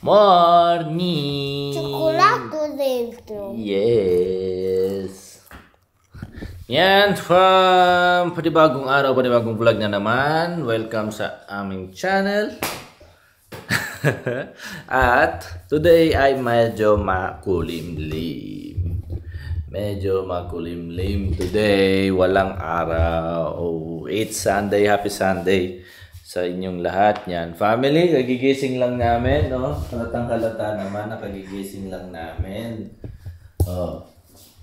Morning! Cioccolato dentro. Yes! Yan, panibagong araw, panibagong vlog na naman. Welcome sa aming channel. At today ay medyo makulimlim. Medyo makulimlim today. Walang araw. Oh, it's Sunday. Happy Sunday sa inyong lahat yan. Family, kagigising lang namin, no? Halatang halata naman na kagigising lang namin. Oh,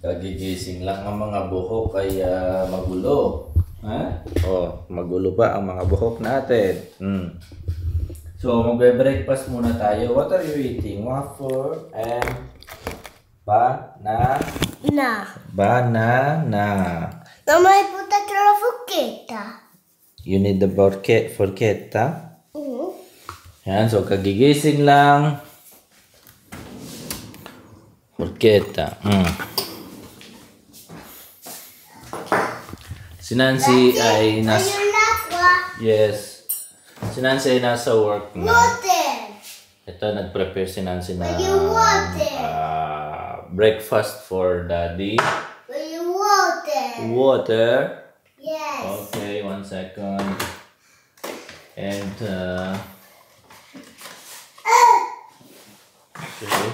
kagigising lang ang mga buhok ay magulo. Ha? Oh, magulo ba ang mga buhok natin? So, magbe-breakfast muna tayo. What are you eating? Waffle and banana. Non mai buttato la forchetta. You need the forchetta? Yan, so kagigising lang. Forchetta. Si Nancy ay nasa... Yes. Si Nancy ay nasa work na. Ito, nag-prepare si Nancy na breakfast for daddy. Water? Yes. Okay, 1 second. And okay.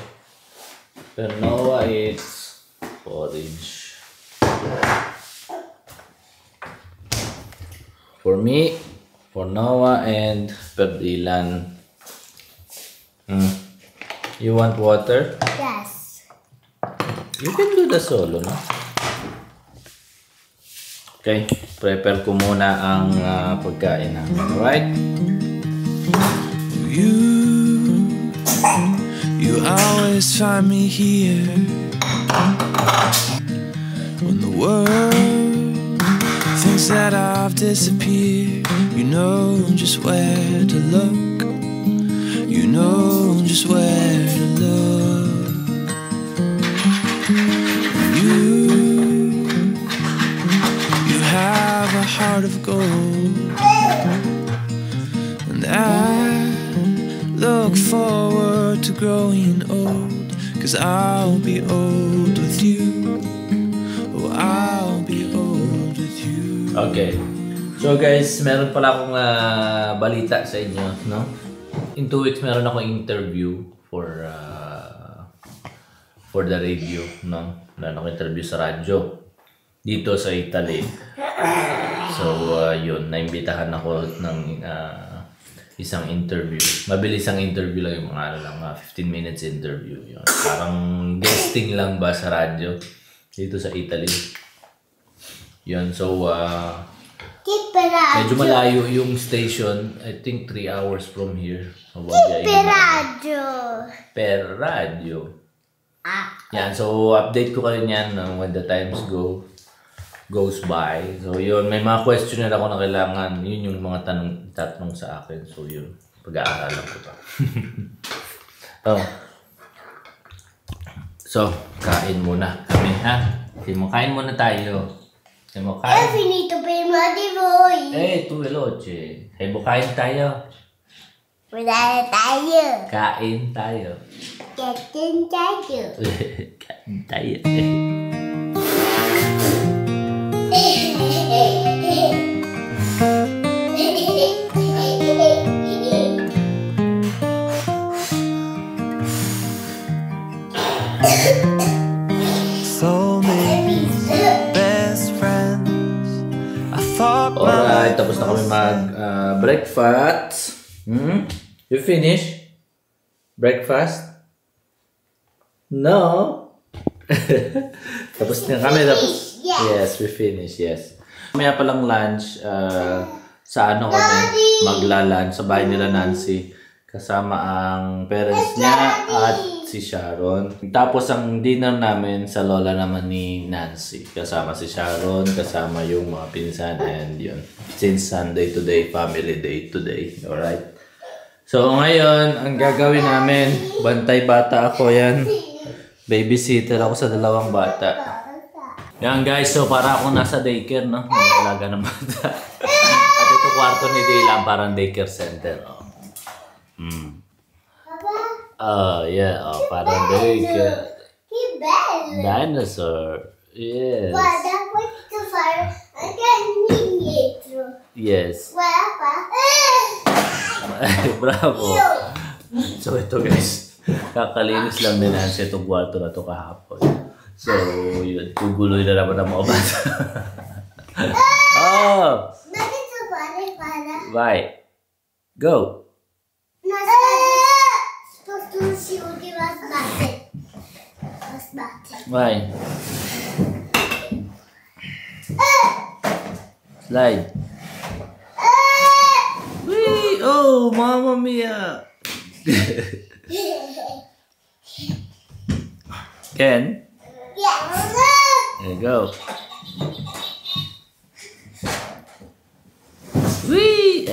For Noah, it's porridge. For me, for Noah and Perdilan. You want water? Yes. You can do the solo, no? Okay, prepare ko muna ang pagkain namin, alright? You always find me here when the world thinks that I've disappeared. You know just where to look. You know just where to look. You have a heart of gold, and I look forward to growing old, 'cause I'll be old with you. Oh, I'll be old with you. Okay. So guys, meron pala akong balita sa inyo, no? In 2 weeks, meron akong interview for the radio, no? Meron akong interview sa radyo dito sa Italy. So, yun, naimbitahan ako ng isang interview. Mabilis ang interview lang, yung mga 15 minutes interview. Yun. Parang guesting lang ba sa radyo dito sa Italy. Yun, so, medyo malayo yung station. I think 3 hours from here. Per radio. Yan, so update ko kayo niyan when the times goes by. So yun, may mga questionnaire ako na kailangan. Yun yung mga tatanong sa akin. So yun, pag-aaralan ko pa. So, kain muna kami, ha? Kain muna tayo. È finito prima di voi. Tu veloce. Kain tayo. Guardate tayo. Kain tayo. Kain tayo. Kain tayo. Alright, tapos na kami mag-breakfast. You finish? Breakfast? No? Tapos na kami. Tapos, yes, we finish, yes. Mamaya palang lunch, sa ano kami, magla-lunch sa bahay nila Nancy. Kasama ang parents niya at si Sharon. Tapos ang dinner namin sa lola naman ni Nancy. Kasama si Sharon, kasama yung mga pinsan, and yun. Since Sunday today, family day today. Alright? So ngayon, ang gagawin namin, bantay bata ako yan. Babysitter ako sa 2 bata. Yan guys, so para akong nasa daycare, no? Nag-alaga ng bata. At ito kwarto ni Dayla, parang daycare center. Oh. Oh, yeah. Oh, parang big. Bell. Dinosaur. Yes. Guarda, questo fare anche indietro. Yes. Guarda. Bravo. So, ito guys. Kakalinis lang din Nancy itong kwarto na ito kahapon. So, yun. Tuguloy na naman ang mga bata. Oh! Bakit ito para? Right. Go. Sposto si Udi was batted. Why? Slide. Whee! Oh, Mamma Mia! Ken? Yeah. There you go. Whee!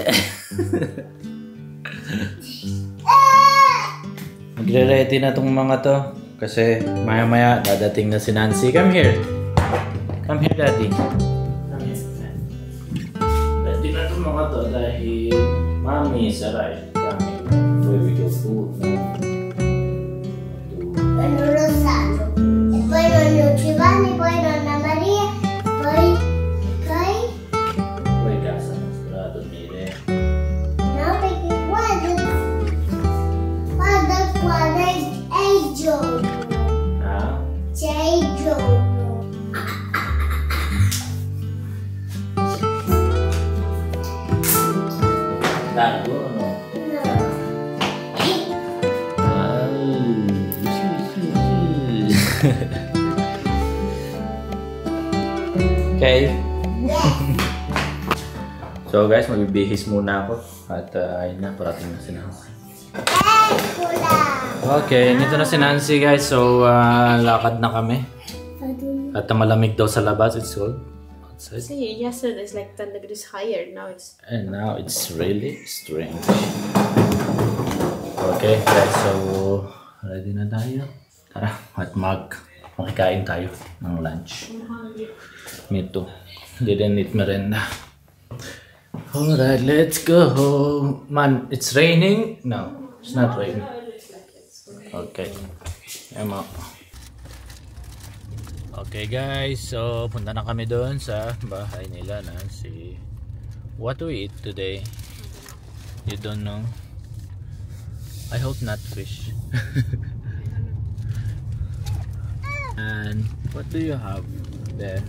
Magre-ready na tong mga to. Kasi maya-maya dadating na si Nancy. Come here. Come here, Daddy. Come here. Ready na tong mga to dahil Mommy is arrived. Where we go to? Bueno Rosario. E poi nonno Giovanni, poi nonna Maria, poi Poi casa nostra a dormire. no, perché guarda è il giorno. Ah? C'è il giorno. Lago o no? No. Okay. Yeah. So guys, magbibihis muna ako. At ayun na, parating na si Nancy. Eccola. Okay, nito na si Nancy guys. So, lakad na kami. At malamig daw sa labas. It's cold outside. See, yesterday it's like 10 degrees higher. Now it's And now it's really strange. Okay guys, so ready na tayo. Tara, at makikain tayo ng lunch. Me too. Didn't eat merienda. Alright, let's go. Man, it's raining? No, it's not raining. Okay. Emma. Okay guys, so punta na kami doon sa bahay nila Nancy. What do we eat today? You don't know? I hope not fish. And what do you have there?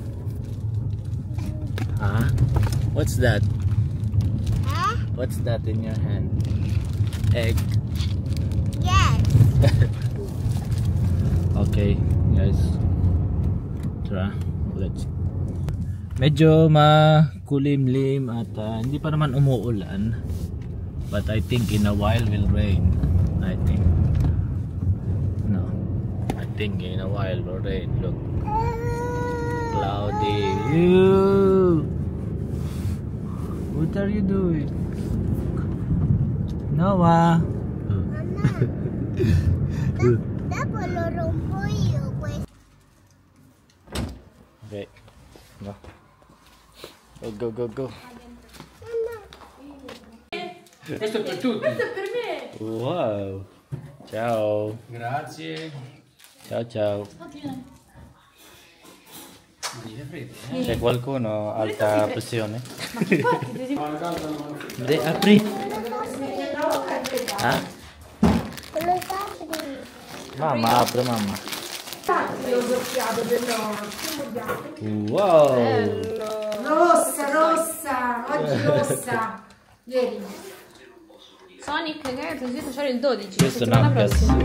Huh? What's that? Huh? What's that in your hand? Egg. Yes. Okay, guys. Tara, let's. Medyo makulimlim at hindi pa naman umuulan. But I think in a while will rain. I think. No. I think in a while will rain. Look. Cloudy. Ew. What are you doing? Noah. Dopo lo rompo io questo. Okay. No. Go, go, go. Questo è per tutti. Wow. Ciao. Grazie. Ciao, ciao. C'è qualcuno alta pressione? Dai, apri. Ah? Quello apri. Mamma, apri mamma. Wow. Rossa, rossa, oggi rossa. Ieri. Sonic, che è preferito fare il 12. Questo è settimana un prossima.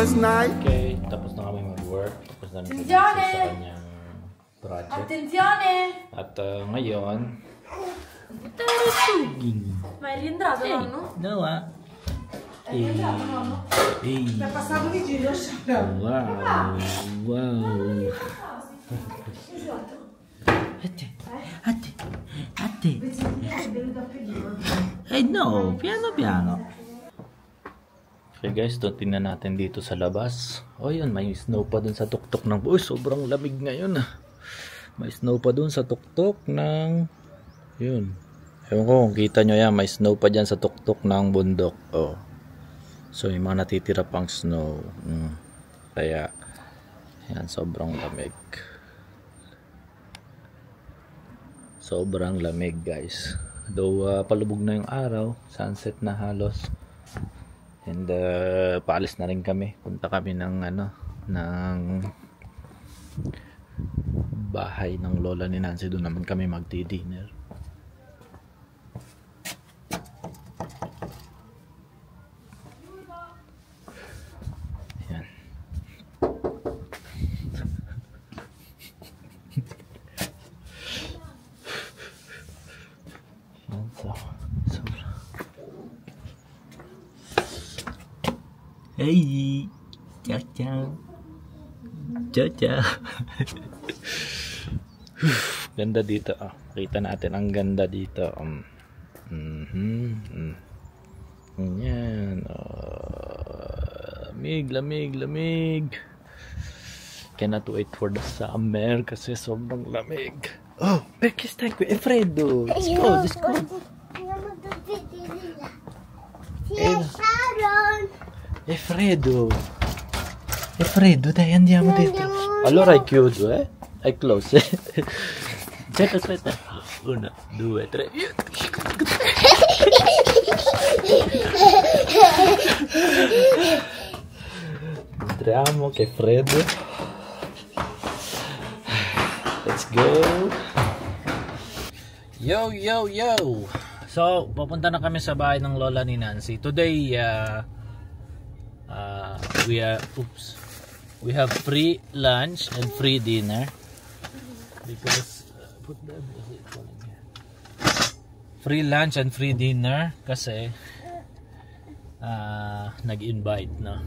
last night. Okay, tapos na kami mag-work. Tapos na namin sa kanyang project. Attenzione! At ngayon, Ma è rientrato, nonno? no Hey. È passato vicino, Wow. Ate. No, piano. Okay guys, tingnan natin dito sa labas. Oh yun, may snow pa dun sa tuktok ng... Uy, sobrang lamig ngayon ah. May snow pa dun sa tuktok ng... Yun. Ewan ko kung kita nyo yan, may snow pa dyan sa tuktok ng bundok. Oh. So yung mga natitira pang snow. Kaya, yan, sobrang lamig. Sobrang lamig guys. Though palubog na yung araw, sunset na halos. And paalis na rin kami. Punta kami ng ng bahay ng lola ni Nancy. Doon naman kami magdi-dinner. Yan. Yan, sobra. Hey, ciao. Ganda dito. Kita natin ang ganda dito. Yan. Lamig. Cannot wait for the summer kasi sobrang lamig. Oh, breakfast time ko. Efredo. Let's go. Efredo, dai, andiamo dentro. Allora hai chiuso, Hai close, Aspetta. 1, 2, 3. Entriamo, che freddo. Let's go. Yo. So, papunta na kami sa bahay ng lola ni Nancy. Today, we have free lunch and free dinner because free lunch and free dinner kasi nag-invite no.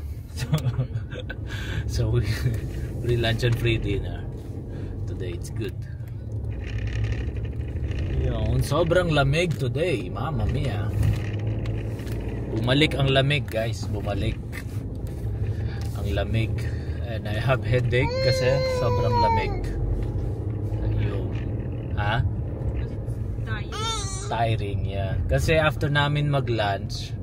So free lunch and free dinner today. It's good. Yun, sobrang lamig today, mama mia. Bumalik ang lamig guys, bumalik ang lamig. And I have headache kasi sobrang lamig. Ayun. Tiring, yeah. Kasi after namin mag-lunch,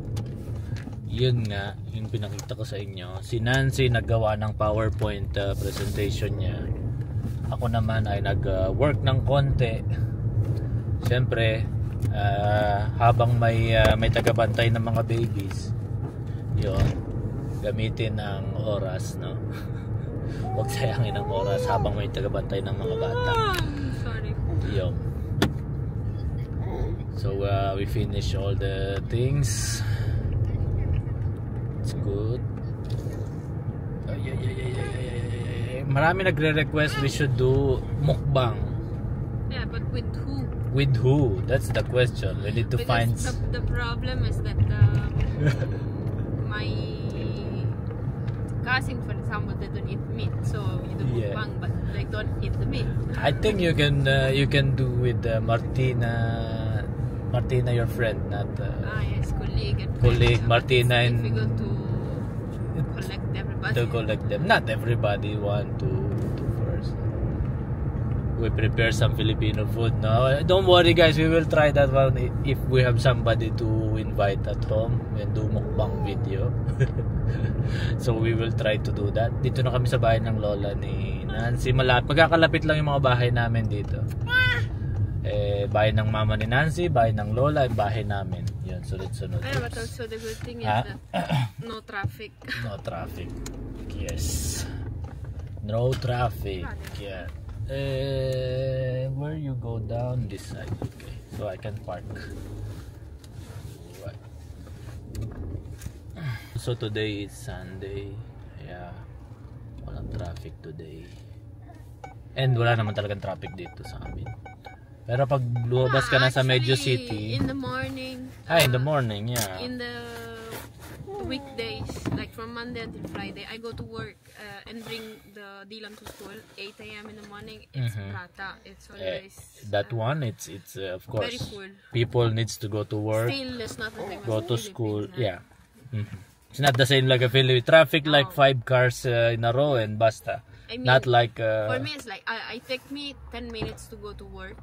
yun nga, yung pinakita ko sa inyo. Si Nancy naggawa ng PowerPoint presentation niya. Ako naman ay nag-work ng konti. Siyempre, habang may tagabantay ng mga babies, yun, gamitin ang oras, no? Huwag sayangin ang oras habang may tagabantay ng mga bata. Sorry. Yun. So we finish all the things. It's good. Marami nagre-request we should do mukbang. Yeah, but with who? With who? That's the question. We need to find. The problem is that my cousin, for example, they don't eat meat, so you do mukbang, but they don't eat the meat. I think you can do with Martina, your friend, not Yes, colleague. colleague Martina, and difficult to collect everybody. to collect them. Not everybody want to first. We prepare some Filipino food now. Don't worry guys, we will try that one if we have somebody to invite at home and do mukbang video. So we will try to do that. Dito na kami sa bahay ng lola ni Nancy. Magkakalapit lang yung mga bahay namin dito. Bahay ng mama ni Nancy, bahay ng lola, at bahay namin. Yun, sunod-sunod. But also the good thing is that no traffic. No traffic. Yes. No traffic. Yeah. Where you go down this side, okay, so I can park. Right. So today is Sunday. traffic today. And wala naman talagang traffic dito sa amin. Pero pag lumabas ka na sa medyo city, in the morning. in the morning, yeah. In the weekdays, like from Monday until Friday, I go to work and bring the Dylan to school. 8 a.m. in the morning. It's prata. It's always That one, it's of course very full. people needs to go to work, Still, it's not the same as go to Philippines, school. huh? Yeah. It's not the same like a Philippine traffic, like 5 cars in a row and basta. I mean, Not like for me, it's like I take me 10 minutes to go to work.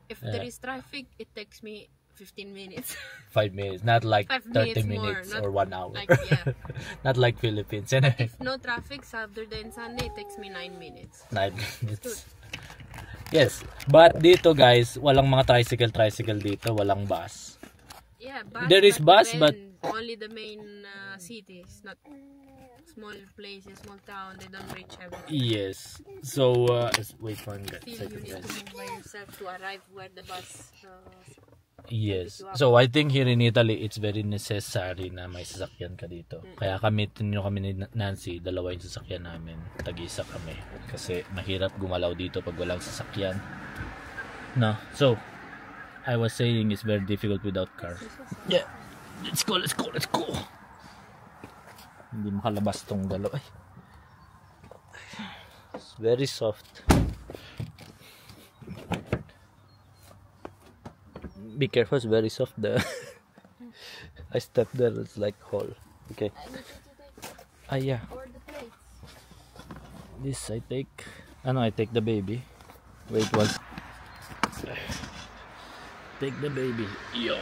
If there is traffic, it takes me 15 minutes. 5 minutes, not like 5 30 minutes minutes more, or 1 hour. like, yeah. Not like Philippines. Anyway, If no traffic, Saturday and Sunday, it takes me 9 minutes. 9 minutes. Yes, but dito guys, walang mga tricycle dito, walang bus. Yeah, bus, There is bus, then but only the main cities, not small places, small town. They don't reach everything. yes. So wait one Still, you second, need to guys. move by yourself to arrive where the bus. Yes. So I think here in Italy, it's very necessary na may sasakyan ka dito. Kaya kami ni Nancy, dalawa yung sasakyan namin. Tag-isa kami. Kasi mahirap gumalaw dito pag walang sasakyan. No. So, I was saying it's very difficult without car. Yeah. Let's go. Hindi makalabas tong dalawa. It's very soft. Be careful, it's very soft. I stepped there, it's like hole. Okay. Yeah. This I take. I take the baby. Wait one. Take the baby. Yo.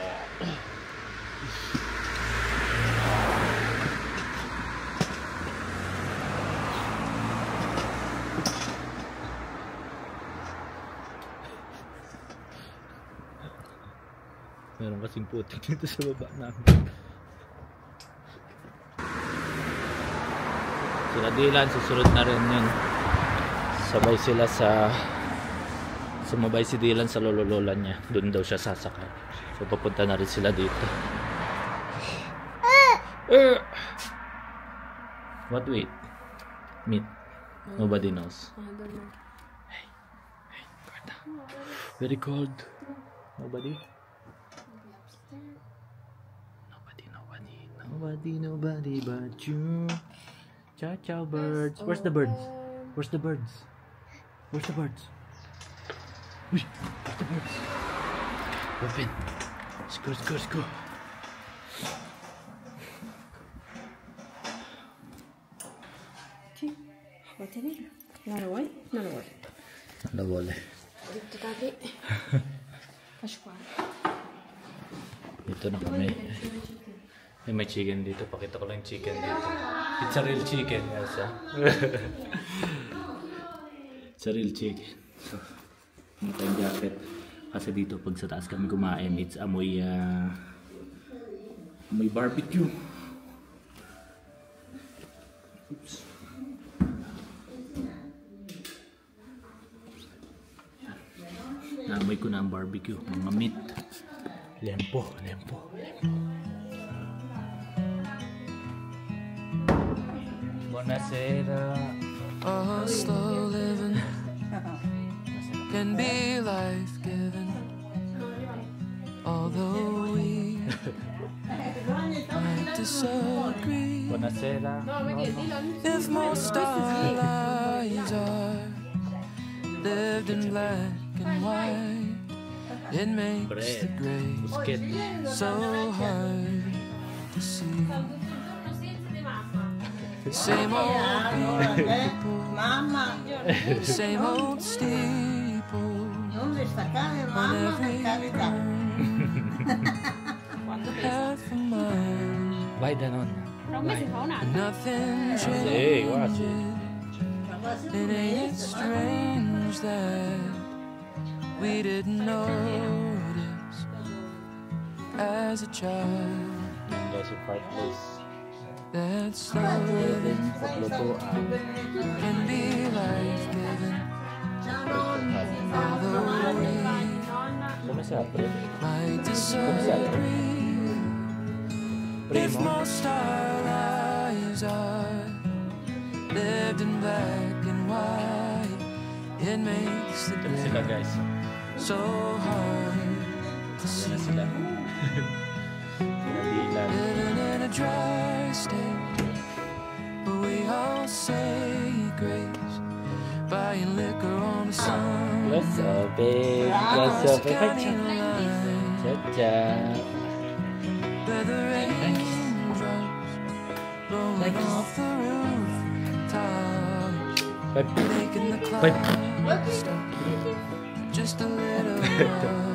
Meron kasing putik dito sa baba namin. Sila Dylan, susunod na rin yun. Sumabay si Dylan sa lolo-lola niya. Doon daw siya sasakay. So papunta na rin sila dito. What wait? Meat. Nobody knows. I don't know. Hey, Berta. Very cold. Nobody but you. Ciao birds. Where's the birds? Where's the birds? Uy, where's the birds? Open. Let's go. Not away. Nawala. Dito tadi. Pascual. Dito na kami. May chicken dito. Pakita ko lang chicken dito. It's a real chicken, guys. It's a real chicken. So, tayong jacket. Kasi dito pag sa taas kami kumain, it's amoy barbecue. Oops. Naamoy ko na ang barbecue, mga meat. Lempo. Buonasera. Slow living can be life-giving, although we might disagree. Buonasera. If most our lives are lived in black and white, it makes the gray Biscuit. so hard to see. Same old people, same old steeple on every turn. Half a mile, Vai Danone. and nothing Hey, watch it. changes. And ain't it strange that we didn't notice as a child Guys, yung fireplace. that slow living Paglutuan. can be life-giving, although we Come sa pre? might disagree. If Primo. most our lives are lived in black It makes the Ito na sila, day guys. so hard to Ito na see. sila. Nadilan. Living in a dry state, but we all say grace, buying liquor on the sun. What's up, babe? What's up, babe? Counting lines Cha-cha. where the raindrops blowing off the rooftops, Babe. making the Babe. clouds stop just a little while.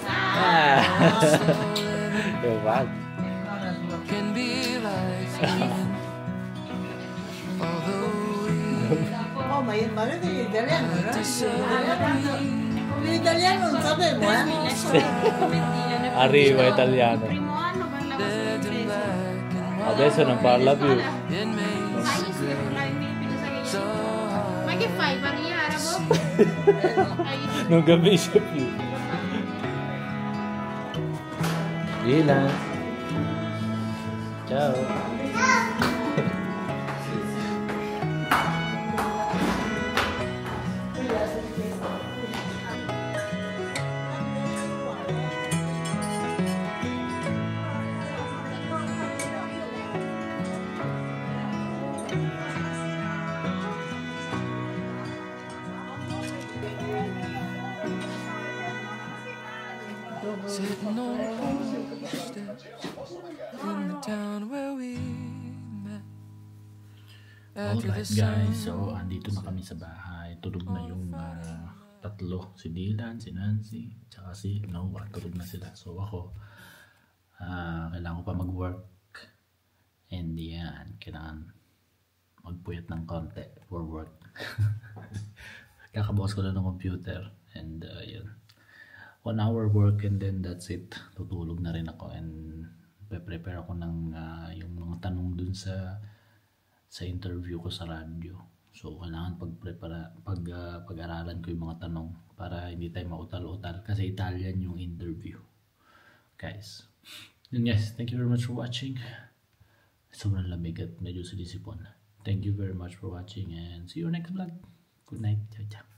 Ah. Yung bag. Can be like healing, although Oh, ma io parlo di italiano, we no? disagree. L'italiano non sapevo, eh? Arriva italiano. Primo anno parlavo solo Dead and inglese. black and white. Adesso non parla più. It makes Sai io parlavo in Filippino, sai so che hard. ma che fai? Parli arabo? Non capisce più. Dylan. Ciao. Sitting on a porch steps in the town where we met. After the Alright guys, sun so andito na kami sa bahay. Tulog na yung tatlo. Si Dylan, si Nancy, tsaka si Noah. Tulog na sila. So ako, kailangan ko pa mag-work. And yan, kailangan magpuyat ng konti for work. Kakabukas ko lang ng computer. And yun. 1 hour work and then that's it. Tutulog na rin ako and prepare ako ng yung mga tanong dun sa interview ko sa radyo. So kailangan pag-aralan ko yung mga tanong para hindi tayo mautal-utal kasi Italian yung interview. Guys. Yun guys, thank you very much for watching. Sobrang lamig at medyo sinisipon. Thank you very much for watching and see you next vlog. Good night. Ciao, ciao.